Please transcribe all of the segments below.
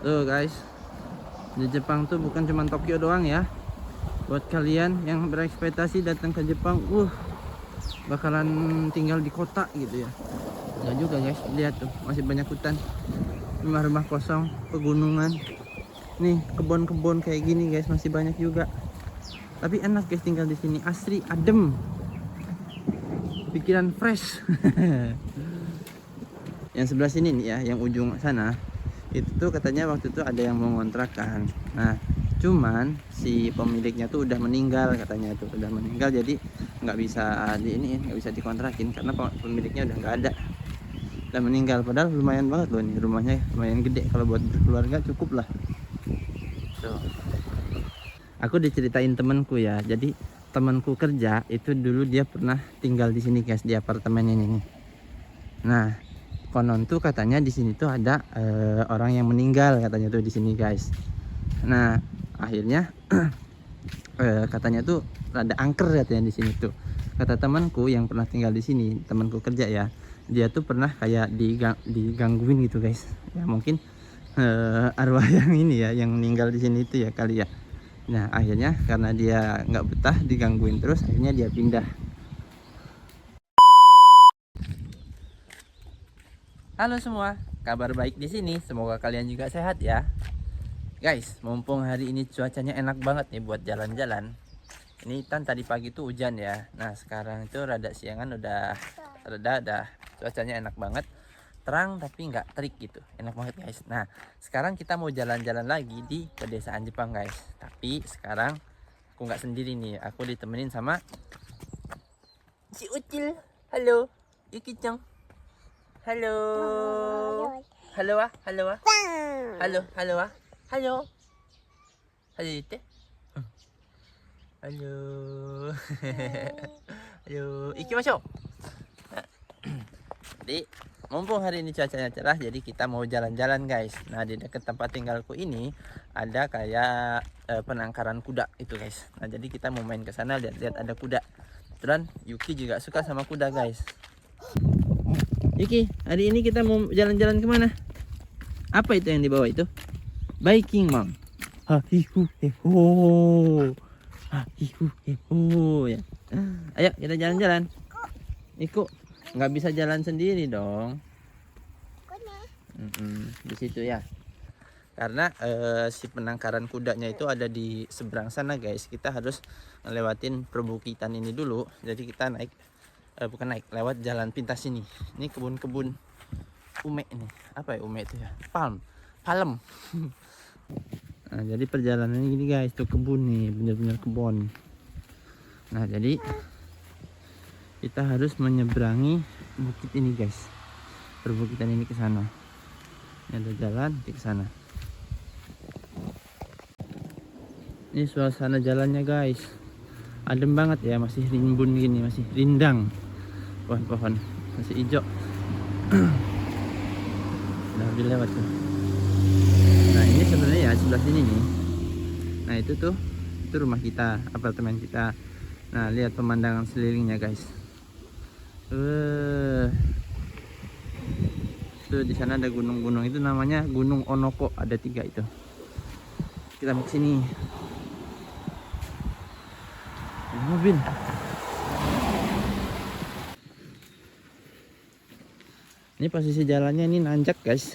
Tuh guys, di Jepang tuh bukan cuma Tokyo doang ya. Buat kalian yang berekspektasi datang ke Jepang, bakalan tinggal di kota gitu ya. Enggak juga guys, lihat tuh masih banyak hutan, rumah-rumah kosong, pegunungan. Nih kebun-kebun kayak gini guys masih banyak juga. Tapi enak guys tinggal di sini, asri, adem, pikiran fresh. Yang sebelah sini nih ya, yang ujung sana itu tuh katanya waktu itu ada yang mau ngontrakan. Nah cuman si pemiliknya tuh udah meninggal, katanya tuh udah meninggal, jadi nggak bisa nggak bisa dikontrakin karena pemiliknya udah nggak ada, udah meninggal. Padahal lumayan banget loh nih rumahnya, lumayan gede, kalau buat berkeluarga cukup lah tuh. Aku diceritain temanku ya, jadi temanku kerja itu dulu dia pernah tinggal di sini guys, di apartemen ini nih. Nah konon tuh katanya di sini tuh ada orang yang meninggal katanya tuh di sini guys. Nah akhirnya katanya tuh ada angker katanya di sini tuh. Kata temanku yang pernah tinggal di sini, temanku kerja ya, dia tuh pernah kayak digangguin gitu guys. Ya mungkin arwah yang ini ya, yang meninggal di sini itu ya kali ya. Nah akhirnya karena dia nggak betah digangguin terus, akhirnya dia pindah. Halo semua, kabar baik di sini. Semoga kalian juga sehat ya. Guys, mumpung hari ini cuacanya enak banget nih buat jalan-jalan. Ini kan tadi pagi tuh hujan ya. Nah, sekarang itu rada siangan udah reda dah. Cuacanya enak banget. Terang tapi nggak terik gitu. Enak banget guys. Nah, sekarang kita mau jalan-jalan lagi di pedesaan Jepang guys. Tapi sekarang aku nggak sendiri nih. Aku ditemenin sama si Ucil. Halo, Yuki-chan. Halo. Halo ah, halo ah. Halo, halo ah. Halo. Halo Yute. Halo. Halo. Ikimashou. Jadi, mumpung hari ini cuacanya cerah, jadi kita mau jalan-jalan guys. Nah, di dekat tempat tinggalku ini ada kayak penangkaran kuda itu guys. Nah, jadi kita mau main ke sana, lihat-lihat ada kuda. Dan Yuki juga suka sama kuda guys. Yuki, hari ini kita mau jalan-jalan kemana? Apa itu yang di bawah itu? Biking Mom. Hahihu heho. Hahihu heho ya. Ayo kita jalan-jalan. Ikut. Nggak bisa jalan sendiri dong. Di situ ya. Karena si penangkaran kudanya itu ada di seberang sana guys. Kita harus ngelewatin perbukitan ini dulu. Jadi kita naik, bukan naik, lewat jalan pintas ini. Ini kebun-kebun ume ini. Apa ya ume itu ya? Palem. Nah, jadi perjalanannya gini guys, tuh kebun nih, bener-bener kebun. Nah, jadi kita harus menyeberangi bukit ini guys. Perbukitan ini ke sana. Ini ada jalan ke sana. Ini suasana jalannya guys. Adem banget ya, masih rimbun gini, masih rindang. Pohon-pohon masih hijau. Udah dilewat tuh. Nah, ini sebenarnya ya sebelah sini nih. Nah, itu rumah kita, apartemen kita. Nah, lihat pemandangan sekelilingnya guys. Tuh di sana ada gunung-gunung, itu namanya Gunung Onoko, ada 3 itu. Kita mau kesini. Ada mobil. Ini posisi jalannya ini nanjak guys.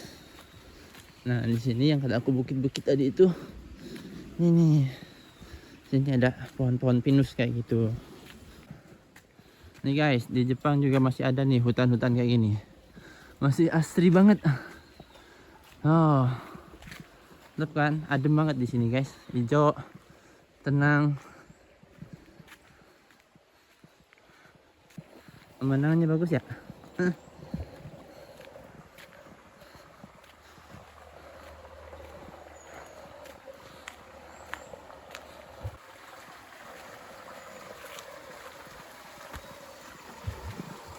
Nah di sini yang kata aku bukit-bukit tadi itu, ini nih. Sini ada pohon-pohon pinus kayak gitu. Nih guys, di Jepang juga masih ada nih hutan-hutan kayak gini. Masih asri banget. Oh, lihat kan, adem banget di sini guys. Hijau, tenang. Pemandangannya bagus ya.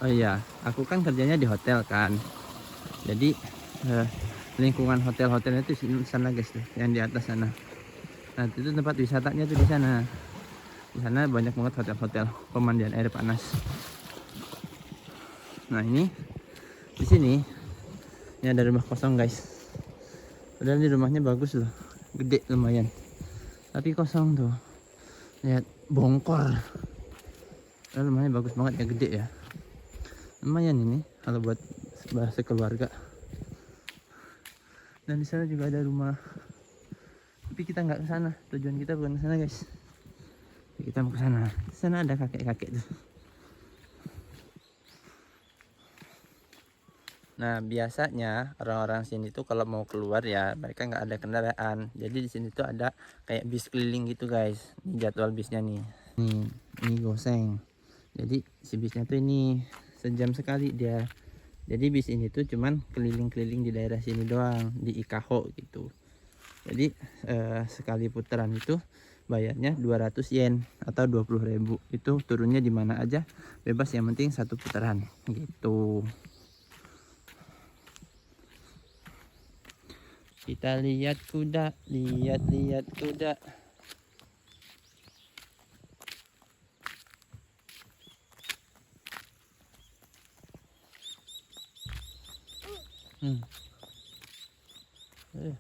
Oh iya, aku kan kerjanya di hotel kan. Jadi lingkungan hotel-hotelnya itu di sana guys, yang di atas sana. Nah itu tempat wisatanya tuh di sana. Di sana banyak banget hotel-hotel pemandian air panas. Nah ini di sini ada rumah kosong guys. Padahal di rumahnya bagus loh, gede lumayan. Tapi kosong tuh. Lihat, bongkor. Padahal rumahnya bagus banget ya, gede ya. Lumayan ini kalau buat sekeluarga. Dan di sana juga ada rumah. Tapi kita nggak ke sana. Tujuan kita bukan ke sana, guys. Kita mau ke sana. Di sana ada kakek-kakek tuh. Nah, biasanya orang-orang sini tuh kalau mau keluar ya mereka nggak ada kendaraan. Jadi di sini tuh ada kayak bis keliling gitu, guys. Ini jadwal bisnya nih. Ini goseng. Jadi si bisnya tuh ini sejam sekali dia. Jadi bis ini tuh cuman keliling-keliling di daerah sini doang, di Ikaho gitu. Jadi sekali putaran itu bayarnya 200 yen atau 20.000. Itu turunnya di mana aja bebas, yang penting satu putaran gitu. Kita lihat kuda, lihat kuda.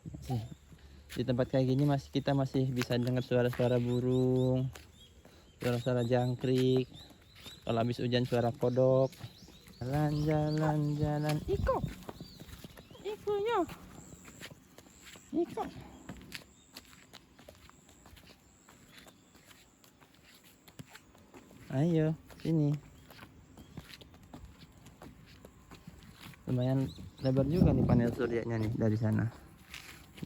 Masih di tempat kayak gini kita masih bisa dengar suara-suara burung, suara-suara jangkrik. Kalau habis hujan suara kodok. Jalan. Iko yo. Iko. Ayo, sini. Lumayan lebar juga nih panel suryanya nih dari sana.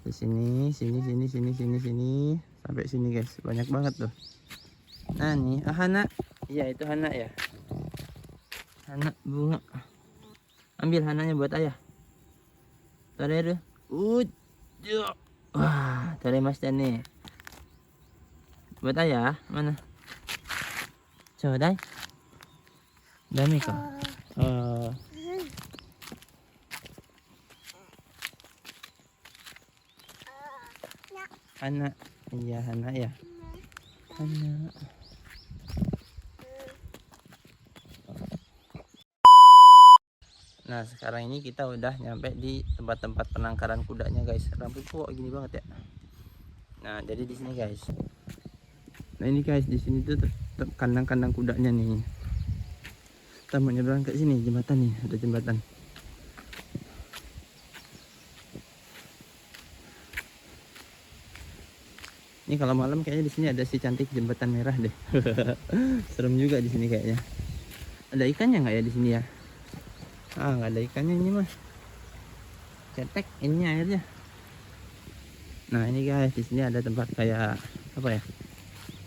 Di sini sampai sini, guys. Banyak banget tuh. Nah, nih, Hana. Iya, itu Hana ya. Hana bunga. Ambil hananya buat ayah. Tareru. Wah, tarimashita nih. Buat ayah, mana? Chodai. Dami ka. Hana. Iya, Hana ya. Hana. Nah, sekarang ini kita udah nyampe di tempat-tempat penangkaran kudanya, guys. Rambutku kok gini banget ya. Nah, jadi di sini, guys. Nah, ini guys, di sini tuh kandang-kandang kudanya nih. Kita mau nyebrang ke sini, jembatan nih, ada jembatan. Ini kalau malam kayaknya di sini ada si cantik jembatan merah deh. Serem juga di sini kayaknya. Ada ikannya nggak ya di sini ya? Ah, nggak ada ikannya ini mah. Cetek ini airnya. Nah, ini guys, di sini ada tempat kayak apa ya?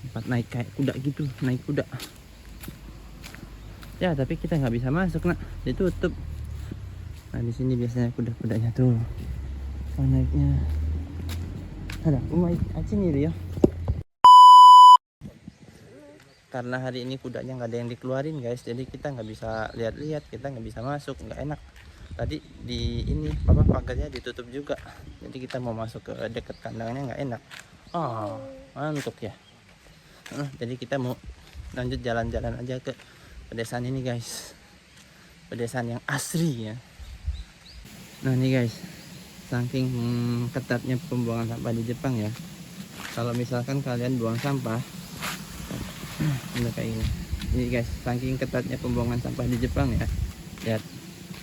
Tempat naik kayak kuda gitu, naik kuda. Ya, tapi kita nggak bisa masuk, nak. Ditutup. Nah, di sini biasanya kuda-kudanya tuh. Oh, naiknya. Ada, ya. Karena hari ini kudanya nggak ada yang dikeluarin, guys, jadi kita nggak bisa lihat-lihat, kita nggak bisa masuk, nggak enak. Tadi di ini pagarnya ditutup juga, jadi kita mau masuk ke dekat kandangnya nggak enak. Oh, ngantuk ya. Jadi kita mau lanjut jalan-jalan aja ke pedesaan ini, guys. Pedesaan yang asri ya. Nah, ini guys, saking ketatnya pembuangan sampah di Jepang ya, kalau misalkan kalian buang sampah udah kayak gini. Ini guys, saking ketatnya pembuangan sampah di Jepang ya, lihat,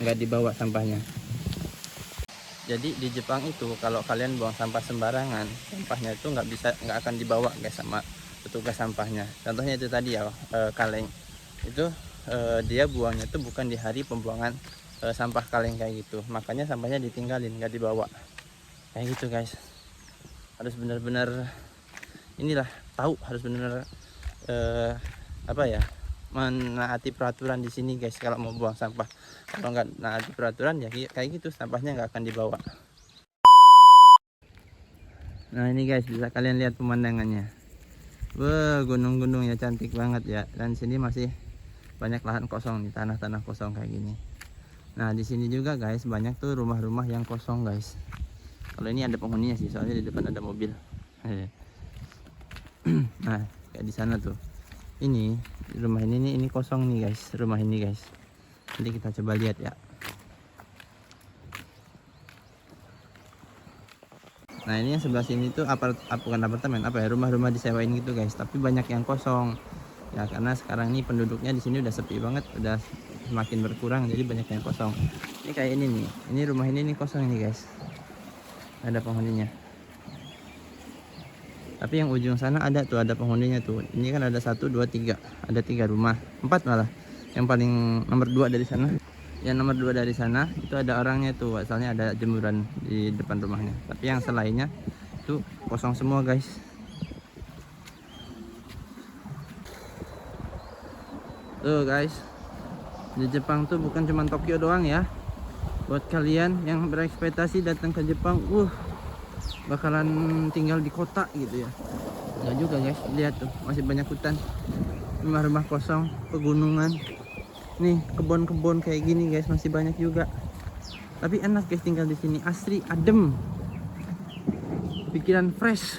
nggak dibawa sampahnya. Jadi di Jepang itu kalau kalian buang sampah sembarangan, sampahnya itu nggak akan dibawa, guys, sama petugas sampahnya. Contohnya itu tadi ya, kaleng itu dia buangnya itu bukan di hari pembuangan sampah kaleng kayak gitu, makanya sampahnya ditinggalin, nggak dibawa kayak gitu, guys. Harus benar-benar inilah, tahu, harus benar apa ya, menaati peraturan di sini, guys, kalau mau buang sampah. Kalau nggak naati peraturan ya kayak gitu, sampahnya nggak akan dibawa. Nah, ini guys, bisa kalian lihat pemandangannya. Wah, gunung-gunung ya, cantik banget ya. Dan sini masih banyak lahan kosong nih, tanah-tanah kosong kayak gini. Nah, di sini juga, guys, banyak tuh rumah-rumah yang kosong, guys. Kalau ini ada penghuninya sih, soalnya di depan ada mobil. Nah, kayak di sana tuh. Ini rumah ini kosong nih, guys. Rumah ini, guys. Jadi kita coba lihat ya. Nah ini yang sebelah sini tuh bukan apartemen, apa ya, rumah-rumah disewain gitu guys, tapi banyak yang kosong ya, karena sekarang ini penduduknya di sini udah sepi banget, udah semakin berkurang, jadi banyak yang kosong. Ini kayak ini nih, ini rumah ini nih kosong ini guys, ada penghuninya. Tapi yang ujung sana ada tuh, ada penghuninya tuh. Ini kan ada 1, 2, 3, ada 3 rumah, 4 malah. Yang paling nomor 2 dari sana, yang nomor 2 dari sana itu ada orangnya tuh, asalnya ada jemuran di depan rumahnya. Tapi yang selainnya tuh kosong semua guys. Tuh guys, di Jepang tuh bukan cuma Tokyo doang ya. Buat kalian yang berekspektasi datang ke Jepang, bakalan tinggal di kota gitu ya. Enggak juga guys, lihat tuh masih banyak hutan, rumah-rumah kosong, pegunungan. Nih kebun-kebun kayak gini guys masih banyak juga. Tapi enak guys tinggal di sini, asri, adem, pikiran fresh.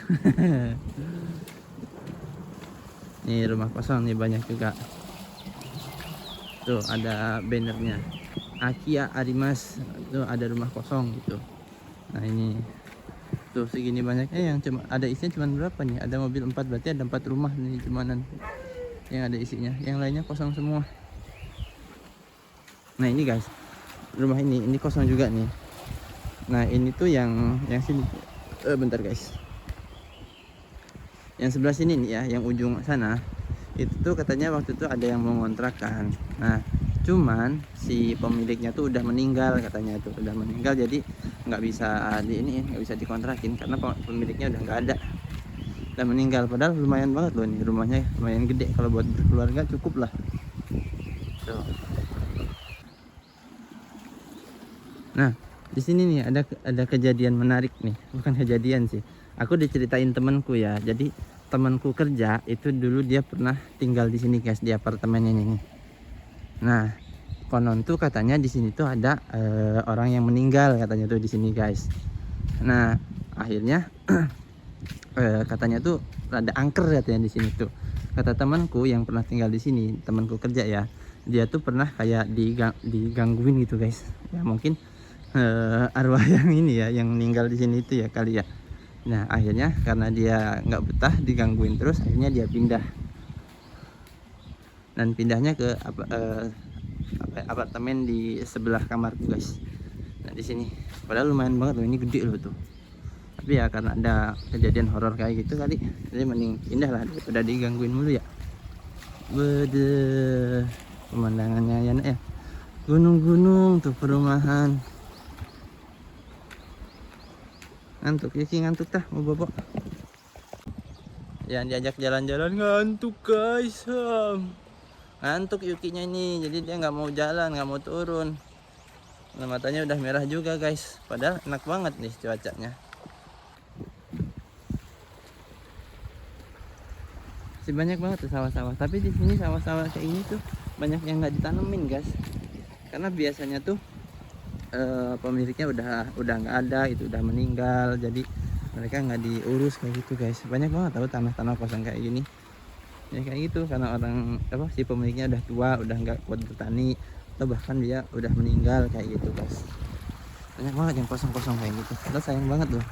Nih rumah kosong nih banyak juga. Tuh ada bannernya, Akiya Arimas. Tuh ada rumah kosong gitu. Nah ini tuh segini banyaknya, yang cuma ada isinya cuma berapa nih, ada mobil 4, berarti ada 4 rumah nih cumanan yang ada isinya, yang lainnya kosong semua. Nah ini guys, rumah ini kosong juga nih. Nah ini tuh yang sini, bentar guys, yang sebelah sini nih ya, yang ujung sana itu tuh katanya waktu itu ada yang mau ngontrakan. Nah cuman si pemiliknya tuh udah meninggal, katanya tuh udah meninggal, jadi nggak bisa nggak bisa dikontrakin karena pemiliknya udah nggak ada, udah meninggal. Padahal lumayan banget loh nih rumahnya, lumayan gede, kalau buat berkeluarga cukup lah tuh. Nah di sini nih ada kejadian menarik nih, bukan kejadian sih, aku diceritain temanku ya. Jadi temanku kerja itu dulu dia pernah tinggal di sini guys, di apartemen ini nih. Nah konon tuh katanya di sini tuh ada orang yang meninggal katanya tuh di sini guys. Nah akhirnya katanya tuh ada angker katanya di sini tuh. Kata temanku yang pernah tinggal di sini, temanku kerja ya, dia tuh pernah kayak digangguin gitu guys. Ya mungkin arwah yang ini ya, yang meninggal di sini itu ya kali ya. Nah akhirnya karena dia nggak betah digangguin terus, akhirnya dia pindah, dan pindahnya ke apartemen di sebelah kamarku guys. Nah di sini padahal lumayan banget loh, ini gede loh tuh, tapi ya karena ada kejadian horor kayak gitu kali, jadi mending pindah lah daripada digangguin mulu ya. Bede, pemandangannya ya nak ya, gunung-gunung tuh, perumahan. Ngantuk Yuki, ngantuk tah mau bobok. Yang diajak jalan-jalan ngantuk guys. Ngantuk Yukinya ini, jadi dia nggak mau jalan, nggak mau turun. Nah, matanya udah merah juga guys, padahal enak banget nih cuacanya. Masih banyak banget tuh sawah-sawah, tapi di sini sawah-sawah kayak ini tuh banyak yang nggak ditanemin guys, karena biasanya tuh pemiliknya udah nggak ada, itu udah meninggal, jadi mereka nggak diurus kayak gitu guys. Banyak banget tahu tanah-tanah kosong kayak gini ya, kayak gitu karena orang si pemiliknya udah tua, udah nggak kuat bertani, atau bahkan dia udah meninggal kayak gitu guys. Banyak banget yang kosong-kosong kayak gitu, padahal sayang banget loh.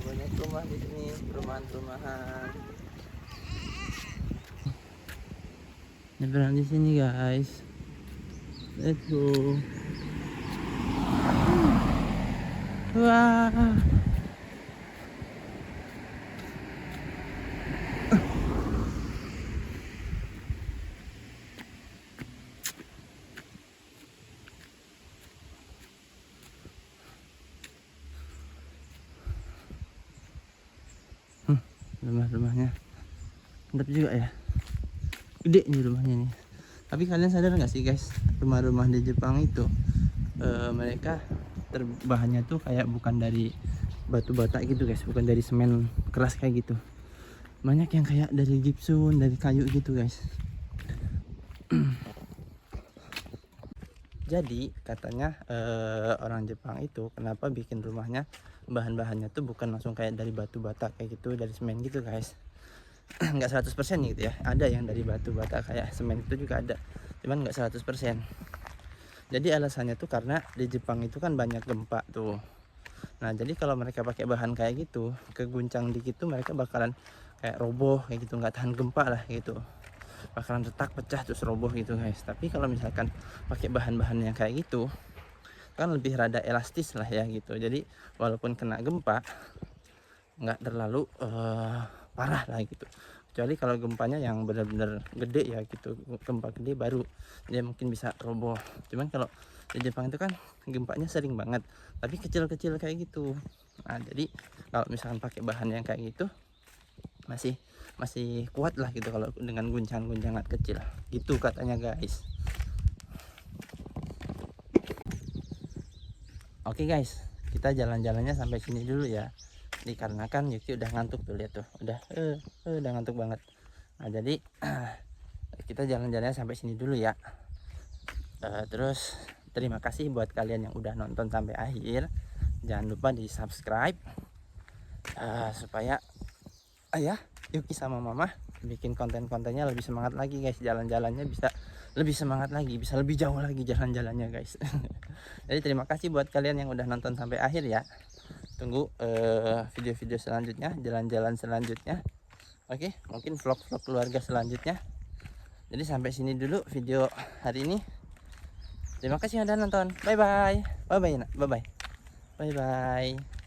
Banyak rumah di sini, perumahan-perumahan. Nyebrang di sini guys. Let's go. Wah. Rumah-rumahnya mantap juga ya, gede nih rumahnya nih. Tapi kalian sadar nggak sih guys, rumah-rumah di Jepang itu mereka bahannya tuh kayak bukan dari batu bata gitu guys, bukan dari semen keras kayak gitu. Banyak yang kayak dari gypsum, dari kayu gitu guys. Jadi katanya orang Jepang itu kenapa bikin rumahnya bahan-bahannya tuh bukan langsung kayak dari batu bata kayak gitu, dari semen gitu guys. nggak 100% gitu ya, ada yang dari batu bata kayak semen itu juga ada, cuman nggak 100%. Jadi alasannya tuh karena di Jepang itu kan banyak gempa tuh. Nah jadi kalau mereka pakai bahan kayak gitu, keguncang dikit tuh mereka bakalan kayak roboh kayak gitu, nggak tahan gempa lah gitu, bakalan retak pecah terus roboh gitu guys. Tapi kalau misalkan pakai bahan-bahan yang kayak gitu kan lebih rada elastis lah ya gitu, jadi walaupun kena gempa nggak terlalu parah lah gitu. Kecuali kalau gempanya yang benar-benar gede ya gitu, gempa gede baru dia mungkin bisa roboh. Cuman kalau di Jepang itu kan gempanya sering banget, tapi kecil-kecil kayak gitu. Nah jadi kalau misalkan pakai bahan yang kayak gitu masih masih kuat lah gitu kalau dengan guncangan-guncangan kecil gitu katanya guys. Oke guys, kita jalan-jalannya sampai sini dulu ya. Dikarenakan Yuki udah ngantuk tuh, lihat tuh, udah ngantuk banget. Nah jadi kita jalan-jalannya sampai sini dulu ya. Terus terima kasih buat kalian yang udah nonton sampai akhir. Jangan lupa di subscribe supaya ayah Yuki sama mama bikin konten-kontennya lebih semangat lagi guys. Jalan-jalannya bisa lebih semangat lagi, bisa lebih jauh lagi jalan-jalannya guys. Jadi terima kasih buat kalian yang udah nonton sampai akhir ya. Tunggu video-video selanjutnya, jalan-jalan selanjutnya. Oke, mungkin vlog-vlog keluarga selanjutnya. Jadi sampai sini dulu video hari ini. Terima kasih yang udah nonton. Bye bye. Bye bye nak. Bye bye. Bye bye.